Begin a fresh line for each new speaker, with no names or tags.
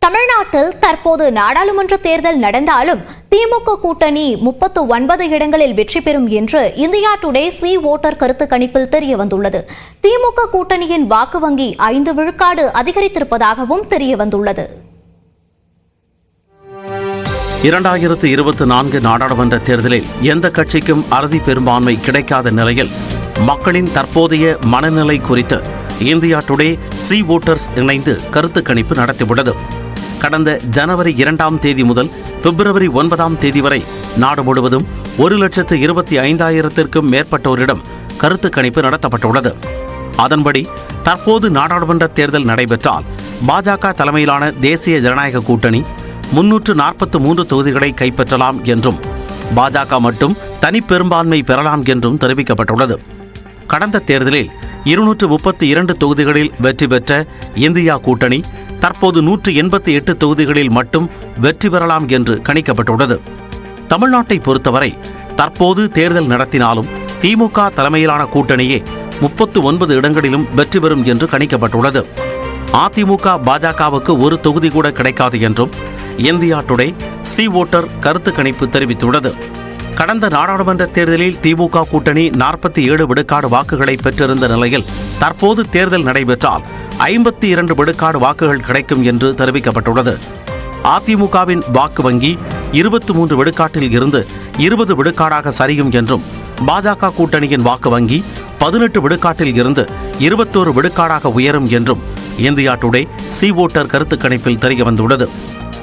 தமிழ்நாட்டில் தற்போது நாடாளுமன்ற தேர்தல் நடந்தாலும் திமுக கூட்டணி 39 இடங்களில் வெற்றி பெறும் என்று இந்தியா டுடே சி ஓட்டர் கருத்து கணிப்பில் தெரியவந்துள்ளது. திமுக கூட்டணியின் வாக்கு வங்கி 5 விழுக்காடு அதிகரித்திருப்பதாகவும் தெரியவந்துள்ளது.
2024 நாடாளுமன்ற தேர்தலில் எந்த கட்சிக்கும் அறுதி பெரும்பான்மை கிடைக்காத நிலையில் மக்களின் தற்போதைய மனநிலை குறித்து இந்தியா டுடே சி ஓட்டர்ஸ் இணைந்து கருத்து கணிப்பு நடத்தியுள்ளது. கடந்த ஜனவரி 2ஆம் தேதி முதல் பிப்ரவரி 9ஆம் தேதி வரை நாடு முழுவதும் 1,25,000க்கும் மேற்பட்டோரிடம் கருத்து கணிப்பு நடத்தப்பட்டுள்ளது. அதன்படி தற்போது நாடாளுமன்ற தேர்தல் நடைபெற்றால் பாஜக தலைமையிலான தேசிய ஜனநாயக கூட்டணி 343 தொகுதிகளை கைப்பற்றலாம் என்றும் பாஜக மட்டும் தனிப்பெரும்பான்மை பெறலாம் என்றும் தெரிவிக்கப்பட்டுள்ளது. கடந்த தேர்தலில் 232 தொகுதிகளில் வெற்றி பெற்ற இந்தியா கூட்டணி தற்போது 188 தொகுதிகளில் மட்டும் வெற்றி பெறலாம் என்று கணிக்கப்பட்டுள்ளது. தமிழ்நாட்டை பொறுத்தவரை தற்போது தேர்தல் நடத்தினாலும் திமுக தலைமையிலான கூட்டணியே 39 இடங்களிலும் வெற்றி பெறும் என்று கணிக்கப்பட்டுள்ளது. அதிமுக பாஜகவுக்கு ஒரு தொகுதி கூட கிடைக்காது என்றும் இந்தியா டுடே சி ஓட்டர் கருத்து கணிப்பு தெரிவித்துள்ளது. கடந்த நாடாளுமன்ற தேர்தலில் திமுக கூட்டணி 47 விழுக்காடு வாக்குகளை பெற்றிருந்த நிலையில் தற்போது தேர்தல் நடைபெற்றால் 52 விழுக்காடு வாக்குகள் கிடைக்கும் என்று தெரிவிக்கப்பட்டுள்ளது. அதிமுகவின் வாக்கு வங்கி 23 விழுக்காட்டில் இருந்து 20 விழுக்காடாக சரியும் என்றும் பாஜக கூட்டணியின் வாக்கு வங்கி 18 விழுக்காட்டில் இருந்து 21 விழுக்காடாக உயரும் என்றும் இந்தியா டுடே சி ஓட்டர் கருத்து கணிப்பில் தெரியவந்துள்ளது.